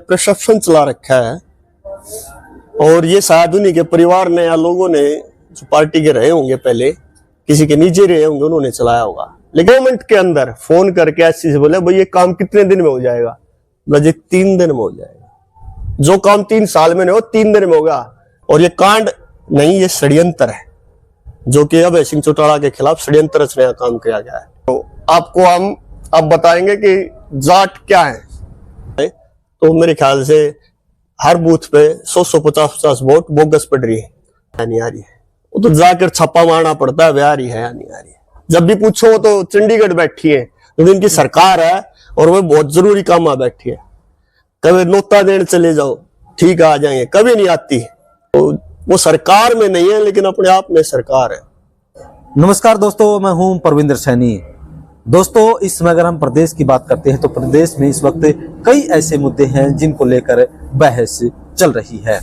प्रशासन चला रखा है और ये शायद उन्हीं के परिवार ने या लोगों ने जो पार्टी के रहे होंगे, पहले किसी के नीचे रहे होंगे, उन्होंने चलाया होगा। लेकिन गवर्नमेंट के अंदर फोन करके ऐसी से बोले भाई ये काम कितने दिन में हो जाएगा, बस 3 दिन में हो जाएगा। जो काम 3 साल में नहीं हो 3 दिन में होगा। और ये कांड नहीं, ये षड्यंत्र है जो कि अभय सिंह चौटाला के खिलाफ षड्यंत्र रचने का काम किया गया है। तो आपको हम अब बताएंगे कि जाट क्या है। तो मेरे ख्याल से हर बूथ पे 100-150 वोट बोगस पड़ रही है, नहीं आ रही है। वो तो जाकर छापा मारना पड़ता है, वे आ रही है या नहीं आ रही है। जब भी पूछो तो चंडीगढ़ बैठी है, तो इनकी सरकार है और वो बहुत जरूरी काम आ बैठी है। कभी नोता देने चले जाओ, ठीक है आ जाएंगे, कभी नहीं आती। तो वो सरकार में नहीं है लेकिन अपने आप में सरकार है। नमस्कार दोस्तों, मैं हूं परविंदर सैनी। दोस्तों, इस समय अगर हम प्रदेश की बात करते हैं तो प्रदेश में इस वक्त कई ऐसे मुद्दे हैं जिनको लेकर बहस चल रही है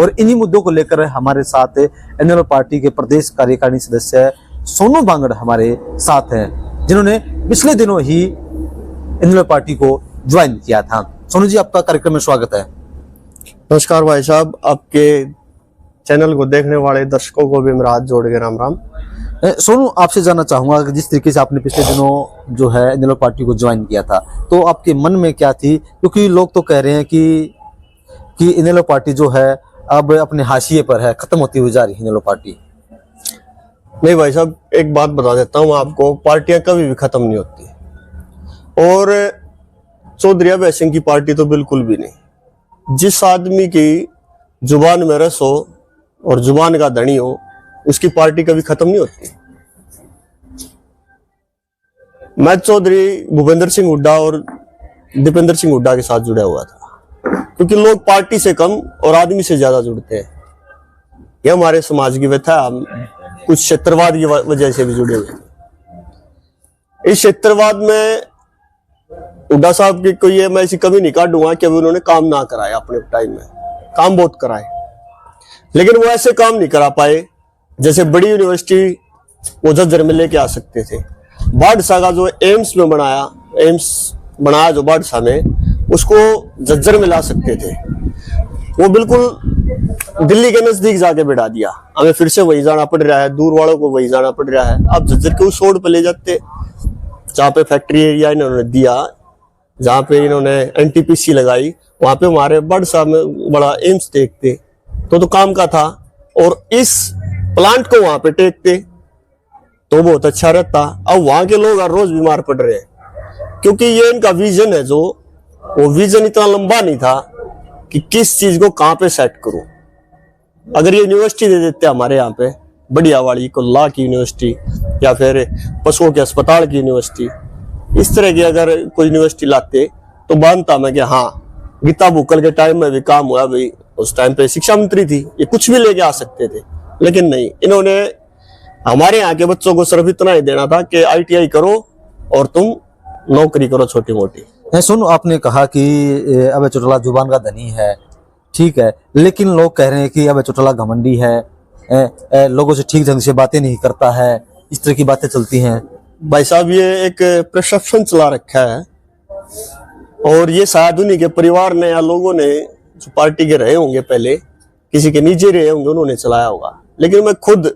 और इन्हीं मुद्दों को लेकर हमारे साथ एनएलओ पार्टी के प्रदेश कार्यकारिणी सदस्य सोनू बांगड़ हमारे साथ हैं, जिन्होंने पिछले दिनों ही एनएलओ पार्टी को ज्वाइन किया था। सोनू जी, आपका कार्यक्रम में स्वागत है। नमस्कार भाई साहब, आपके चैनल को देखने वाले दर्शकों को भी मेरा हाथ जोड़ के राम राम। सोनू, आपसे जानना चाहूंगा कि जिस तरीके से आपने पिछले दिनों जो है एनएलओ पार्टी को ज्वाइन किया था, तो आपके मन में क्या थी? क्योंकि लोग तो कह रहे हैं कि एनएलओ पार्टी जो है अब अपने हाशिए पर है, खत्म होती हुई जा रही है एनएलओ पार्टी। नहीं भाई साहब, एक बात बता देता हूँ आपको, पार्टियां कभी भी खत्म नहीं होती और चौधरी अभय सिंह की पार्टी तो बिल्कुल भी नहीं। जिस आदमी की जुबान में रस हो और जुबान का धनी हो, उसकी पार्टी कभी खत्म नहीं होती। मैं चौधरी भूपेंद्र सिंह हुड्डा और दीपेंद्र सिंह हुड्डा के साथ जुड़ा हुआ था, क्योंकि लोग पार्टी से कम और आदमी से ज्यादा जुड़ते हैं। यह हमारे समाज की व्यथा। हम कुछ क्षेत्रवाद की वजह से भी जुड़े हुए हैं। इस क्षेत्रवाद में हुड्डा साहब की कोई मैं ऐसी कमी नहीं काटूंगा कि अभी उन्होंने काम ना कराया। अपने टाइम में काम बहुत कराए, लेकिन वो ऐसे काम नहीं करा पाए जैसे बड़ी यूनिवर्सिटी वो झज्जर में लेके आ सकते थे। बाढ़सा का जो एम्स बनाया जो बाढ़सा में, उसको झज्जर में ला सकते थे। वो बिल्कुल दिल्ली के नजदीक जाके बैठा दिया। हमें फिर से वही जाना पड़ रहा है, दूर वालों को वही जाना पड़ रहा है। आप झज्जर के उस रोड पे ले जाते जहाँ पे फैक्ट्री एरिया इन्होंने दिया, जहाँ पे इन्होंने एनटीपीसी लगाई, वहां पे हमारे बाढ़सा में बड़ा एम्स देखते तो काम का था। और इस प्लांट को वहां पे टेकते तो बहुत अच्छा रहता। अब वहां के लोग हर रोज बीमार पड़ रहे हैं, क्योंकि ये इनका विजन है, जो वो विजन इतना लंबा नहीं था कि किस चीज को कहां पे सेट करूं। अगर ये यूनिवर्सिटी दे देते हमारे यहाँ पे बढ़िया वाली को, लॉ की यूनिवर्सिटी या फिर पशुओं के अस्पताल की यूनिवर्सिटी, इस तरह की अगर कोई यूनिवर्सिटी लाते तो मानता मैं कि हाँ, गीता बुक्कल के टाइम में भी काम हुआ भाई। उस टाइम पे शिक्षा मंत्री थी, ये कुछ भी लेके आ सकते थे, लेकिन नहीं, इन्होंने हमारे यहाँ के बच्चों को सिर्फ इतना ही देना था कि ITI करो और तुम नौकरी करो छोटी मोटी। सुनो, आपने कहा कि अभय चौटाला जुबान का धनी है, ठीक है, लेकिन लोग कह रहे हैं कि अभय चौटाला घमंडी है, लोगों से ठीक ढंग से बातें नहीं करता है, इस तरह की बातें चलती हैं। भाई साहब, ये एक प्रशासन चला रखा है और ये शायद उन्हीं के परिवार ने या लोगों ने जो पार्टी के रहे होंगे, पहले किसी के नीचे रहे होंगे, उन्होंने चलाया होगा। लेकिन मैं खुद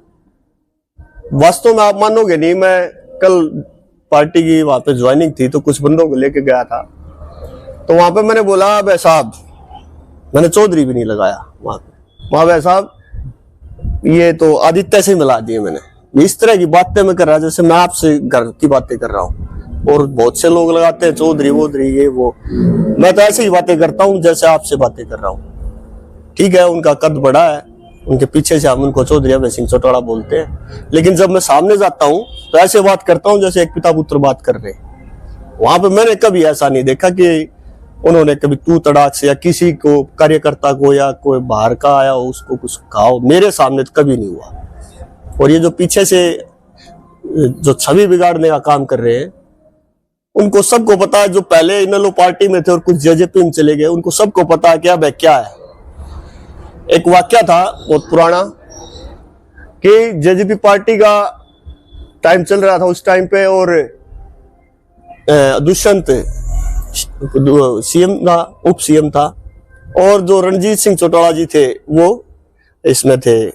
वास्तव में, आप मानोगे नहीं, मैं कल पार्टी की वहां पे ज्वाइनिंग थी तो कुछ बंदों को लेके गया था। तो वहां पे मैंने बोला भाई साहब, मैंने चौधरी भी नहीं लगाया वहां भाई साहब, ये तो आदित्य से मिला दिए मैंने। इस तरह की बातें मैं कर रहा जैसे मैं आपसे घर की बातें कर रहा हूँ। और बहुत से लोग लगाते हैं चौधरी वोधरी ये वो, मैं तो ऐसे ही बातें करता हूँ जैसे आपसे बातें कर रहा हूँ। ठीक है, उनका कद बड़ा है, उनके पीछे से हम उनको चौधरी अभय सिंह चौटाला बोलते हैं, लेकिन जब मैं सामने जाता हूँ तो ऐसे बात करता हूँ जैसे एक पिता पुत्र बात कर रहे हैं। वहां पे मैंने कभी ऐसा नहीं देखा कि उन्होंने कभी तू तड़ाक से या किसी को, कार्यकर्ता को या कोई बाहर का आया हो उसको कुछ कहा हो। मेरे सामने तो कभी नहीं हुआ। और ये जो पीछे से जो छवि बिगाड़ने का काम कर रहे हैं, उनको सबको पता है, जो पहले इनेलो पार्टी में थे और कुछ जेजेपी में चले गए, उनको सबको पता है क्या क्या है। एक वाक्य था बहुत पुराना कि जेजेपी पार्टी का टाइम चल रहा था उस टाइम पे, और दुष्यंत सीएम था, उप सीएम था, और जो रणजीत सिंह चौटाला जी थे वो इसमें थे,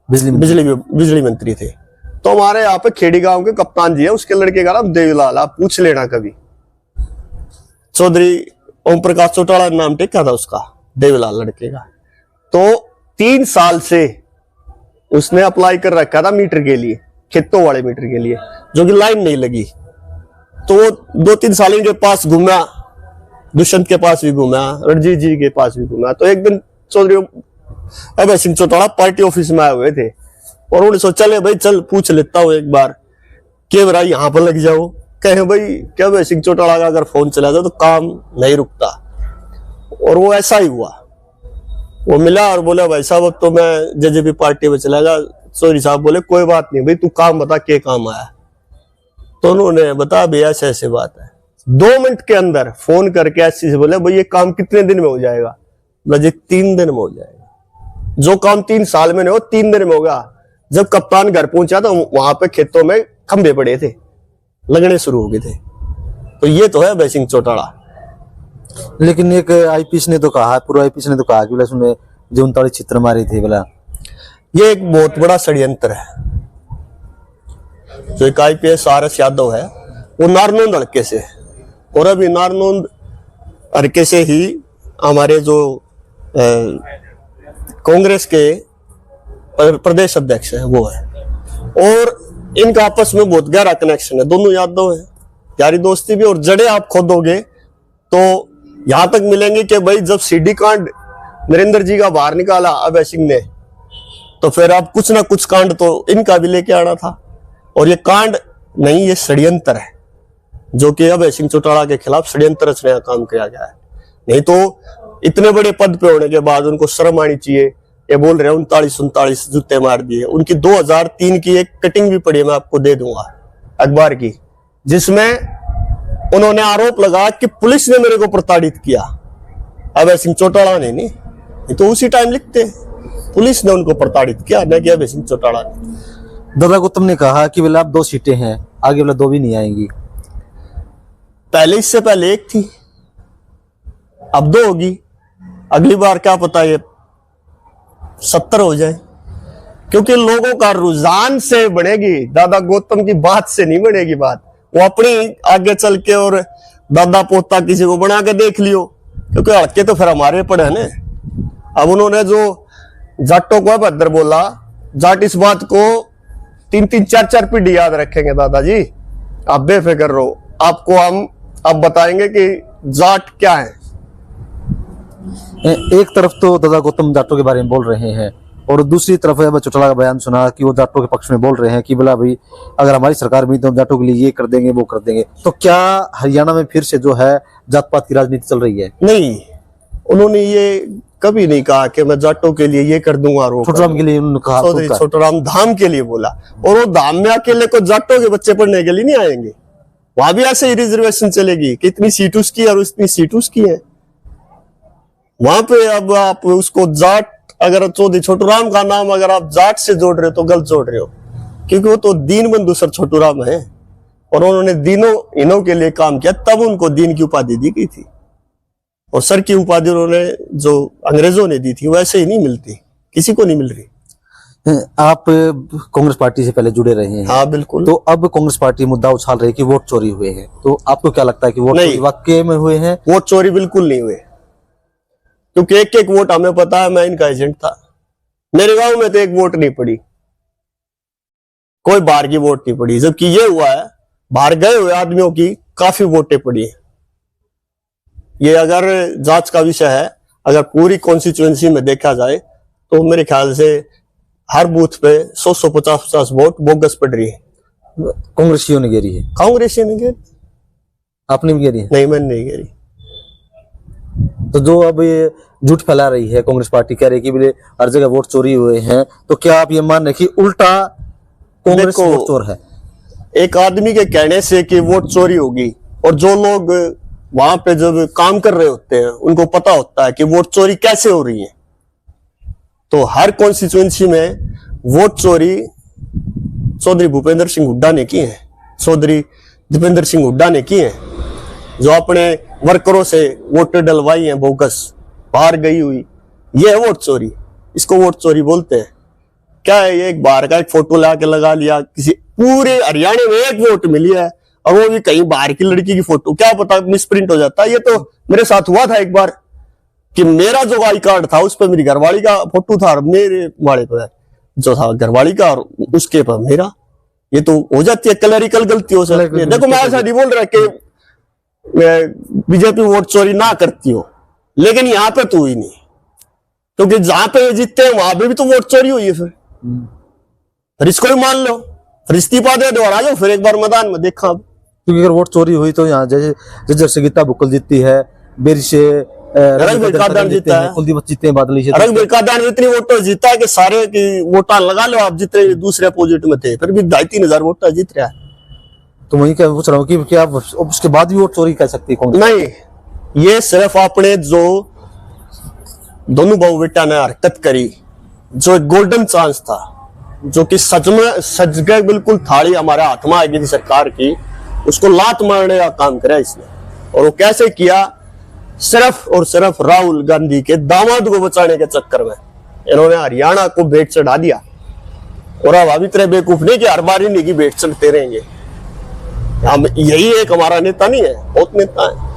बिजली मंत्री थे। तो हमारे यहाँ पे खेड़ी गांव के कप्तान जी है, उसके लड़के का नाम देवीलाल, आप पूछ लेना कभी। चौधरी ओम प्रकाश चौटाला नाम टेका था उसका, देवीलाल लड़के का। तो 3 साल से उसने अप्लाई कर रखा था मीटर के लिए, खेतों वाले मीटर के लिए, जो कि लाइन नहीं लगी। तो वो 2-3 साल इनके पास घूमा, दुष्यंत के पास भी घूमा, रणजीत जी के पास भी घूमा। तो एक दिन चौधरी अभय सिंह चौटाला पार्टी ऑफिस में आए हुए थे और उन्होंने सोचा ले भाई चल पूछ लेता हूँ एक बार, के बरा यहाँ पर लग जाओ। कहे भाई क्या अभय सिंह चौटाला का अगर फोन चला जाए तो काम नहीं रुकता। और वो ऐसा ही हुआ, वो मिला और बोला भाई साहब अब तो मैं जेजेपी पार्टी में चला गया। चौधरी साहब बोले कोई बात नहीं भाई, तू काम बता क्या काम आया। तो उन्होंने बता भैया ऐसे ऐसे बात है। 2 मिनट के अंदर फोन करके ऐसे से बोले भाई ये काम कितने दिन में हो जाएगा? बोला 3 दिन में हो जाएगा। जो काम 3 साल में नहीं हो 3 दिन में होगा। जब कप्तान घर पहुंचा तो वहां पे खेतों में खंभे पड़े थे, लगने शुरू हो गए थे। तो ये तो है अभय सिंह चौटाला। लेकिन एक आईपीएस ने तो कहा, पूर्व आईपीएस ने तो कहा कि बोला उसने जो 39 चित्र मारे थे, बोला ये एक बहुत बड़ा षड्यंत्र है। जो एक आईपीएस RS यादव है वो नारनौंद हल्के से, और अभी नारनौंद हल्के से ही हमारे जो कांग्रेस के प्रदेश अध्यक्ष है वो है। और इनका आपस में बहुत गहरा कनेक्शन है, दोनों यादव हैं, यारी दोस्ती भी। और जड़े आप खोदोगे तो यहां तक मिलेंगे कि भाई जब सीडी कांड नरेंद्र जी का बाहर निकाला अभय सिंह ने, तो फिर अब कुछ ना कुछ कांड तो इनका भी लेके आना था। और ये कांड नहीं, ये षड्यंत्र है, जो कि अभय सिंह चौटाला के खिलाफ षड्यंत्र रचने का काम किया गया है। नहीं तो इतने बड़े पद पे होने के बाद उनको शर्म आनी चाहिए। ये बोल रहे हैं 39 जूते मार दिए। उनकी 2003 की एक कटिंग भी पड़ी है, मैं आपको दे दूंगा अखबार की, जिसमें उन्होंने आरोप लगा कि पुलिस ने मेरे को प्रताड़ित किया। अभय सिंह चौटाला ने नहीं, तो उसी टाइम लिखते पुलिस ने उनको प्रताड़ित किया, न कि अभय सिंह चौटाला ने। दादा गौतम ने कहा कि बोला अब 2 सीटें हैं, आगे बोला 2 भी नहीं आएंगी। पहले इससे पहले 1 थी, अब 2 होगी। अगली बार क्या पता ये 70 हो जाए, क्योंकि लोगों का रुझान से बढ़ेगी, दादा गौतम की बात से नहीं बढ़ेगी बात। वो अपनी आगे चल के और दादा पोता किसी को बना के देख लियो, क्योंकि हल्के तो फिर हमारे पड़े हैं ना। अब उन्होंने जो जाटों को भद्र बोला, जाट इस बात को 3-3, 4-4 पीढ़ी याद रखेंगे दादाजी, आप बेफिक्र रहो। आपको हम अब बताएंगे कि जाट क्या है। एक तरफ तो दादा गौतम जाटों के बारे में बोल रहे हैं और दूसरी तरफ अभय चौटाला का बयान सुना कि वो जाटों के पक्ष में बोल रहे हैं कि बोला भाई अगर हमारी सरकार में तो हम जाटों के लिए ये कर देंगे वो कर देंगे। तो क्या हरियाणा में फिर से जो है जात पात की राजनीति चल रही है? नहीं, उन्होंने ये कभी नहीं कहा कि मैं जाटों के लिए ये कर दूंगा। छोटराम के लिए उन्होंने कहा, छोटराम धाम के लिए बोला। और वो धाम में अकेले को जाटों के बच्चे पढ़ने के लिए नहीं आएंगे, वहां भी ऐसे ही रिजर्वेशन चलेगी कि इतनी सीट उसकी और इतनी सीट उसकी है। वहां पे अब आप उसको जाट, अगर चौधरी छोटूराम का नाम अगर आप जाट से जोड़ रहे हो तो गलत जोड़ रहे हो, क्योंकि वो तो दीन बंधु सर छोटूराम है और उन्होंने दीनों इनों के लिए काम किया, तब उनको दीन की उपाधि दी गई थी। और सर की उपाधि उन्होंने जो अंग्रेजों ने दी थी वैसे ही नहीं मिलती, किसी को नहीं मिल रही। आप कांग्रेस पार्टी से पहले जुड़े रहे हैं? हाँ बिल्कुल। तो अब कांग्रेस पार्टी मुद्दा उछाल रही है कि वोट चोरी हुए हैं, तो आपको क्या लगता है कि वोट चोरी वाकई में हुए हैं? वोट चोरी बिल्कुल नहीं हुए, क्योंकि एक एक वोट हमें पता है, मैं इनका एजेंट था। मेरे गांव में तो एक वोट नहीं पड़ी, कोई बाहर की वोट नहीं पड़ी, जबकि ये हुआ है बाहर गए हुए आदमियों की काफी वोटें पड़ी है। ये अगर जांच का विषय है, अगर पूरी कॉन्स्टिट्यूएंसी में देखा जाए तो मेरे ख्याल से हर बूथ पे 100-150 वोट बोगस पड़ रही है। कांग्रेसियों ने घेरी है? कांग्रेसियों ने घेरी। आपने भी घेरी है? नहीं, मैंने नहीं घेरी। तो जो अब ये झूठ फैला रही है कांग्रेस पार्टी, कह रही है कि बोले हर जगह वोट चोरी हुए हैं, तो क्या आप ये मान रहे कि उल्टा कांग्रेस वोट चोर है? एक आदमी के कहने से कि वोट चोरी होगी, और जो लोग वहां पे जब काम कर रहे होते हैं उनको पता होता है कि वोट चोरी कैसे हो रही है। तो हर कॉन्स्टिट्यूएंसी में वोट चोरी चौधरी भूपेंद्र सिंह हुड्डा ने की है, चौधरी दीपेंद्र सिंह हुड्डा ने की है, जो अपने वर्करों से वोटें डलवाई हैं बोगस। बाहर गई हुई, ये है वोट चोरी। इसको वोट चोरी बोलते हैं। क्या है ये, एक बाहर का एक फोटो ला के लगा लिया, किसी पूरे हरियाणा में एक वोट मिली है और वो भी कहीं बाहर की लड़की की फोटो, क्या पता मिसप्रिंट हो जाता है। ये तो मेरे साथ हुआ था एक बार कि मेरा जो आई कार्ड था उस पर मेरी घरवाली का फोटो था और मेरे वाले पर जो था घरवाली का और उसके पर मेरा। ये तो हो जाती है, क्लरिकल गलती हो सकती है। देखो मैं ऐसा नहीं बोल रहा कि बीजेपी वोट चोरी ना करती हो, लेकिन यहाँ पे तो हुई नहीं, क्योंकि जहां पे ये जीतते हैं वहां पे भी तो वोट चोरी हुई है। फिर इसको भी मान लो, फिर इस्तीफा दे दो और आ जाओ फिर एक बार मैदान में। देखा अब, क्योंकि अगर वोट चोरी हुई तो यहाँ जैसे जजर से गीता बुक्कल जीतती है, बेरी से रघुवीर कादान जीता है, कुलदीप जीतते हैं, बादली से रघुवीर कादान इतनी वोटर जीता है कि सारे की वोटा लगा लो आप, जितने दूसरे अपोजिट में थे फिर भी 2,500 वोटर जीत रहा है। तो वही क्या पूछ रहा हूँ कि क्या उसके बाद भी वोट चोरी कर सकती है कौन? नहीं, ये सिर्फ आपने जो दोनों बहु बेटा ने हरकत करी, जो एक गोल्डन चांस था, जो कि सच में सच गए बिल्कुल थाली हमारे हाथ में आ गई थी सरकार की, उसको लात मारने का काम करा इसने। और वो कैसे किया? सिर्फ और सिर्फ राहुल गांधी के दामाद को बचाने के चक्कर में इन्होंने हरियाणा को भेंट चढ़ा दिया। और अब अभी तरह बेवकूफ नहीं कि हर बार इन्हीं की भेंट चढ़ते रहेंगे। हम यही एक हमारा नेता नहीं है, बहुत नेता है।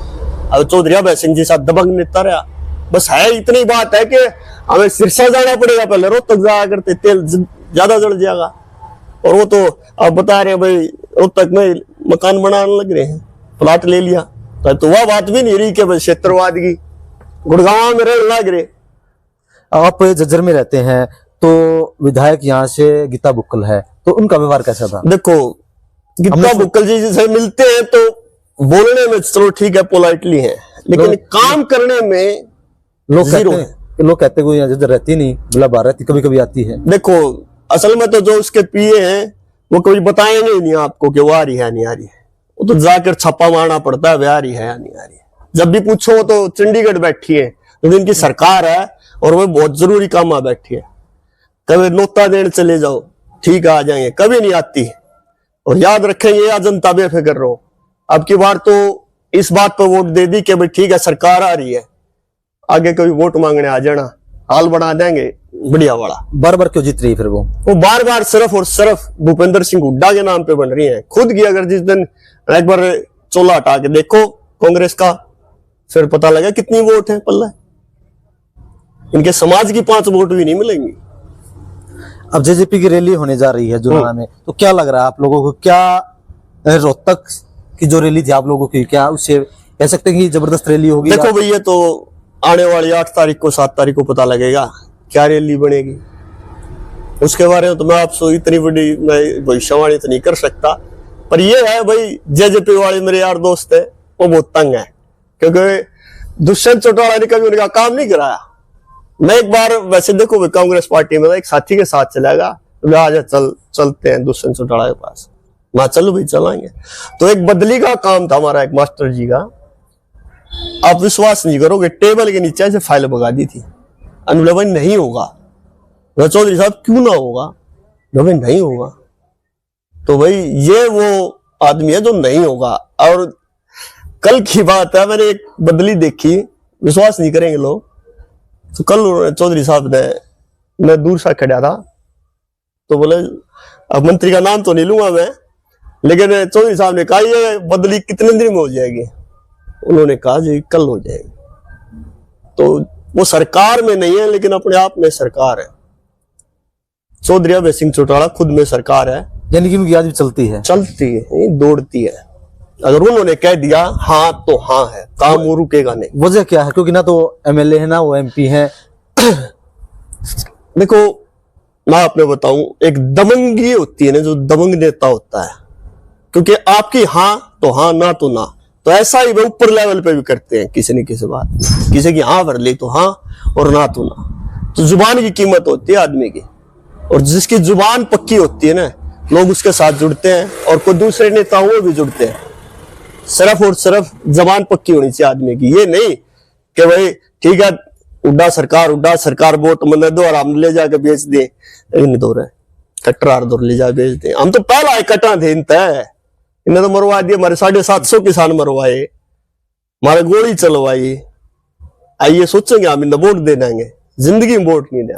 अब चौधरी अभय सिंह जी साथ दबंग नेता रहा, बस है इतनी बात है कि हमें सिरसा जाना पड़ेगा, पहले रोहतक जाया करते, तेल ज्यादा जल जाएगा। और वो तो अब बता रहे हैं भाई रोहतक में मकान बनाने लग रहे हैं, प्लाट ले लिया। तो वह बात भी नहीं रही कि भाई क्षेत्रवाद की गुड़गांव में रहने लग रहे। आप जज्जर में रहते हैं तो विधायक यहाँ से गीता बुक्कल है, तो उनका व्यवहार कैसा था? देखो, गीता बुक्कल जी से मिलते हैं तो बोलने में चलो ठीक है, पोलाइटली है, लेकिन काम करने में लोग कहते हैं यहाँ जज्जर रहती नहीं, मतलब बाहर रहती, कभी कभी आती है। देखो असल में तो जो उसके पीए हैं वो कभी बताएंगे ही नहीं आपको कि वो आ रही है नहीं आ रही है। वो तो जाकर छापा मारना पड़ता है, वे आ रही है या नहीं आ रही है। जब भी पूछो तो चंडीगढ़ बैठी है, क्योंकि इनकी सरकार है और वो बहुत जरूरी काम में बैठी है। कभी नोता देने चले जाओ, ठीक है आ जाएंगे, कभी नहीं आती। और याद रखेंगे या जनता बेफिक्र रहो, अब की बार तो इस बात पर वोट दे दी कि भाई ठीक है सरकार आ रही है, आगे कभी वोट मांगने आ जाना, हाल बना देंगे बढ़िया वाला। बार बार क्यों जीत रही है फिर वो बार बार सिर्फ और सिर्फ भूपेंद्र सिंह हुड्डा के नाम पे बन रही है। खुद की अगर जिस दिन एक बार चोला हटा के देखो कांग्रेस का, फिर पता लगा कितनी वोट है पल्ला। इनके समाज की 5 वोट भी नहीं मिलेंगी। अब जेजेपी की रैली होने जा रही है जुलाना में, तो क्या लग रहा है आप लोगों को? क्या रोहतक की जो रैली थी आप लोगों की, क्या उससे कह सकते हैं कि जबरदस्त रैली होगी? देखो भैया, तो आने वाली 8 तारीख को 7 तारीख को पता लगेगा क्या रैली बनेगी। उसके बारे में तो मैं आपसे इतनी बड़ी भविष्यवाणी तो नहीं कर सकता, पर ये है भाई जेजेपी वाले मेरे यार दोस्त है, वो बहुत तंग है, क्योंकि दुष्यंत चौटाला ने कभी उनका काम नहीं कराया। मैं एक बार वैसे देखो कांग्रेस पार्टी में एक साथी के साथ चला गया, आज चलते हैं दुष्यंत चौटाला के पास, मैं चलो भाई चलाएंगे। तो एक बदली का काम था हमारा, एक मास्टर जी का, आप विश्वास नहीं करोगे, टेबल के नीचे से फाइल भगा दी थी। अनुलवन नहीं होगा, चौधरी साहब क्यों ना होगा, भाई नहीं होगा। तो भाई ये वो आदमी है जो नहीं होगा। और कल की बात है, मैंने एक बदली देखी, विश्वास नहीं करेंगे लोग। तो कल चौधरी साहब ने, मैं दूर से खड़ा था, तो बोले, अब मंत्री का नाम तो नहीं लूंगा मैं, लेकिन चौधरी साहब ने कहा ये बदली कितने दिन में हो जाएगी? उन्होंने कहा जी कल हो जाएगी। तो वो सरकार में नहीं है, लेकिन अपने आप में सरकार है। चौधरी अभय सिंह चौटाला खुद में सरकार है, यानी कि उनकी आज भी चलती है दौड़ती है। अगर उन्होंने कह दिया हाँ तो हाँ है, काम वो रुकेगा नहीं। वजह क्या है? क्योंकि ना तो एमएलए है ना वो एमपी है। देखो मैं आपने बताऊं, एक दबंगी होती है ना, जो दबंग नेता होता है, क्योंकि आपकी हाँ तो हाँ, ना तो ना। तो ऐसा ही वो ऊपर लेवल पे भी करते हैं, किसी न किसी बात, किसी की हाँ भर ली तो हाँ और ना तो ना। तो जुबान की कीमत होती है आदमी की, और जिसकी जुबान पक्की होती है ना, लोग उसके साथ जुड़ते हैं, और कोई दूसरे नेताओं में भी जुड़ते हैं। सिर्फ और सिर्फ जबान पक्की होनी चाहिए आदमी की। ये नहीं कि भाई ठीक है उड्डा सरकार वोट मन दो और हम ले जाके बेच दे, इन दो रहे कटरार दो ले जा बेच दे। हम तो पहला कटा थे इन्हें तो मरवा दिए, हमारे 750 किसान मरवाए, हमारे गोली चलवाई, आइए सोचेंगे हम इन्हें वोट दे देंगे, जिंदगी में वोट नहीं दें।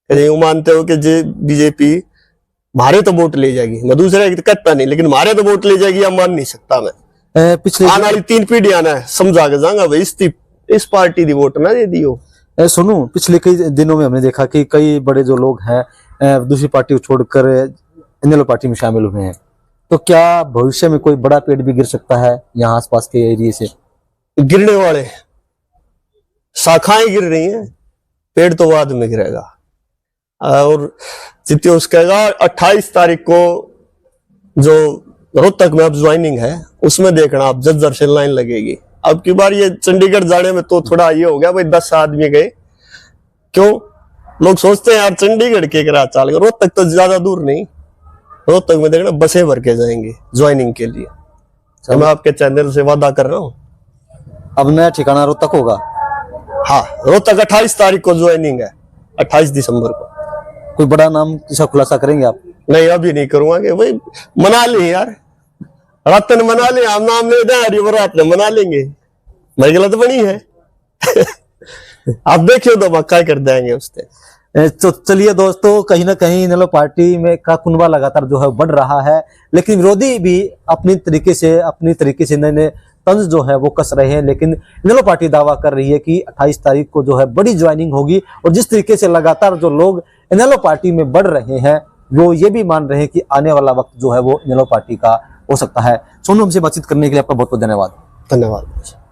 कहीं वो मानते हो कि जे बीजेपी मारे तो वोट ले जाएगी, मैं दूसरे की कहता नहीं, लेकिन मारे तो वोट ले जाएगी, या मान नहीं सकता मैं। पिछले आने वाली 3 पीढ़ी आना है, समझा के जाऊंगा भाई इस पार्टी दी वोट ना दे दियो। सुनो, पिछले कई दिनों में हमने देखा कि कई बड़े जो लोग हैं दूसरी पार्टी को छोड़कर इनेलो पार्टी में शामिल हुए हैं, तो क्या भविष्य में कोई बड़ा पेड़ भी गिर सकता है यहाँ आसपास के एरिया से? गिरने वाले शाखाएं गिर रही हैं, पेड़ तो बाद में गिरेगा। और जितने उसका 28 तारीख को जो रोहतक में अब ज्वाइनिंग है, उसमें देखना आप जज्जर से लाइन लगेगी। अब की बार ये चंडीगढ़ जाने में तो थोड़ा ये हो गया भाई, 10 आदमी गए। क्यों लोग सोचते हैं यार चंडीगढ़ के करा चाल, रोहतक तो ज्यादा दूर नहीं, रोहतक में देखना बसें भर के जाएंगे ज्वाइनिंग के लिए। तो मैं आपके चैनल से वादा कर रहा हूँ, अब नया ठिकाना रोहतक होगा। हाँ, रोहतक 28 तारीख को ज्वाइनिंग है, 28 दिसंबर को। कोई बड़ा नाम किसा खुलासा करेंगे आप? नहीं, अभी नहीं करूंगा कि भाई मना ले यार, रातन मना ले, हम नाम ले दें रात में मना लेंगे, मैं गलत बनी है। आप देखियो तो मक्का कर देंगे उससे। तो चलिए दोस्तों, कहीं ना कहीं इनेलो पार्टी में का कुनबा लगातार जो है बढ़ रहा है, लेकिन विरोधी भी अपनी तरीके से नए तंज जो है वो कस रहे हैं। लेकिन इनेलो पार्टी दावा कर रही है कि 28 तारीख को जो है बड़ी ज्वाइनिंग होगी, और जिस तरीके से लगातार जो लोग इनेलो पार्टी में बढ़ रहे हैं, वो ये भी मान रहे हैं कि आने वाला वक्त जो है वो इनेलो पार्टी का हो सकता है। सोनू, हमसे बातचीत करने के लिए आपका बहुत बहुत धन्यवाद। धन्यवाद।